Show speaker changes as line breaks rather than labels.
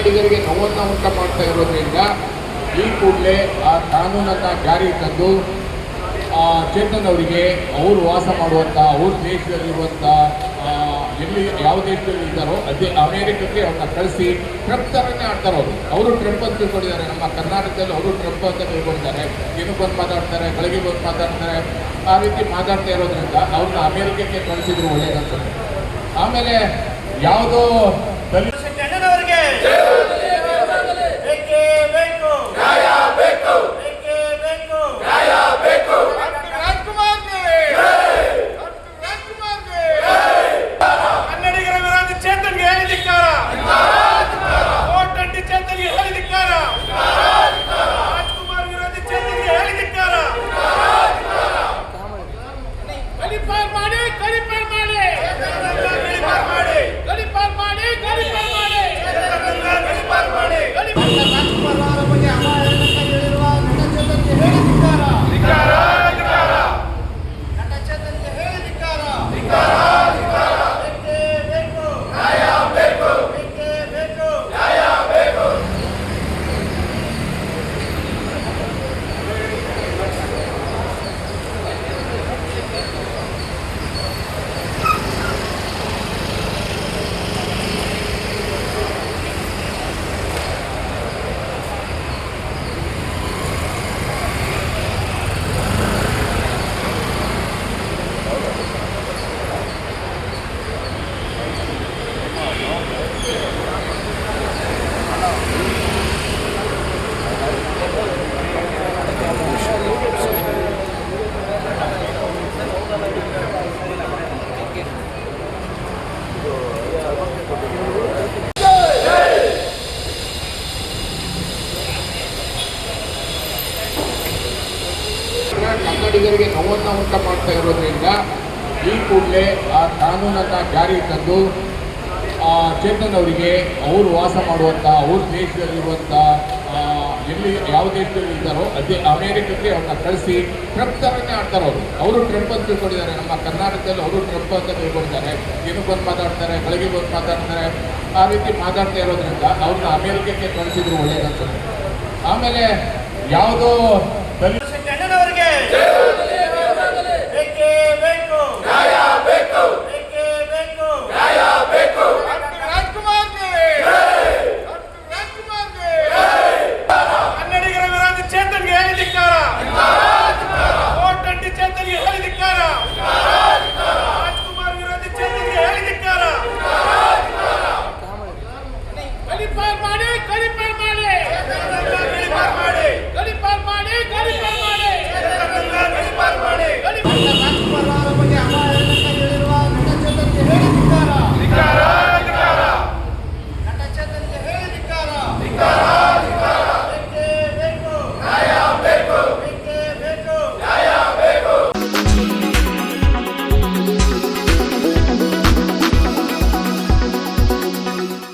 ಕನ್ನಡಿಗರಿಗೆ ನೋವನ್ನು ಉಂಟು ಮಾಡ್ತಾ ಇರೋದ್ರಿಂದ ಈ ಕೂಡಲೇ ಆ ಕಾನೂನನ್ನು ಜಾರಿ ತಂದು ಚೇತನ್ ಅವರಿಗೆ ಅವರು ವಾಸ ಮಾಡುವಂಥ ಅವ್ರ ದೇಶದಲ್ಲಿರುವಂಥ ಎಲ್ಲಿ ಯಾವ ದೇಶದಲ್ಲಿ ಇದ್ದಾರೋ ಅದೇ ಅಮೇರಿಕಕ್ಕೆ ಅವ್ರನ್ನ ಕಳಿಸಿ ಟ್ರಂಪ್ ಥರನೇ ಆಡ್ತಾರೆ ಅವರು ಟ್ರಂಪ್ ಅಂತ ತಿಳ್ಕೊಂಡಿದ್ದಾರೆ. ನಮ್ಮ ಕರ್ನಾಟಕದಲ್ಲಿ ಅವರು ಟ್ರಂಪ್ ಅಂತ ತಿಳ್ಕೊಂಡಿದ್ದಾರೆ. ದಿನಕ್ಕೆ ಬಂದು ಮಾತಾಡ್ತಾರೆ, ಬೆಳಗ್ಗೆ ಬಂದು ಮಾತಾಡ್ತಾರೆ. ಆ ರೀತಿ ಮಾತಾಡ್ತಾ ಇರೋದ್ರಿಂದ ಅವ್ರನ್ನ ಅಮೇರಿಕಕ್ಕೆ ಕಳಿಸಿದ್ರು ಒಳ್ಳೆಯದಂತ. ಆಮೇಲೆ ಯಾವುದೋ ಕನ್ನಡಿಗರಿಗೆ ನೋವನ್ನು ಉಂಟು ಮಾಡ್ತಾ ಇರೋದ್ರಿಂದ ಈ ಕೂಡಲೇ ಆ ಕಾನೂನನ್ನು ಜಾರಿ ತಂದು ಚೇತನ್ ಅವರಿಗೆ ಅವರು ವಾಸ ಮಾಡುವಂಥ ಅವ್ರ ದೇಶದಲ್ಲಿರುವಂಥ ಎಲ್ಲಿ ಯಾವ ದೇಶದಲ್ಲಿ ಇದ್ದಾರೋ ಅದೇ ಅಮೇರಿಕಕ್ಕೆ ಅವ್ರನ್ನ ಕಳಿಸಿ ಟ್ರಂಪ್ ಥರನೇ ಆಡ್ತಾರೆ ಅವರು ಟ್ರಂಪ್ ಅಂತ ತಿಳ್ಕೊಂಡಿದ್ದಾರೆ. ನಮ್ಮ ಕರ್ನಾಟಕದಲ್ಲಿ ಅವರು ಟ್ರಂಪ್ ಅಂತ ತಿಳ್ಕೊಂಡಿದ್ದಾರೆ. ದಿನಕ್ಕೆ ಬಂದು ಮಾತಾಡ್ತಾರೆ, ಬೆಳಗ್ಗೆ ಬಂದು ಮಾತಾಡ್ತಾರೆ. ಆ ರೀತಿ ಮಾತಾಡ್ತಾ ಇರೋದ್ರಿಂದ ಅವ್ರನ್ನ ಅಮೇರಿಕಕ್ಕೆ ಕಳಿಸಿದ್ರು ಒಳ್ಳೆಯದಂತ. ಆಮೇಲೆ ಯಾವುದೋ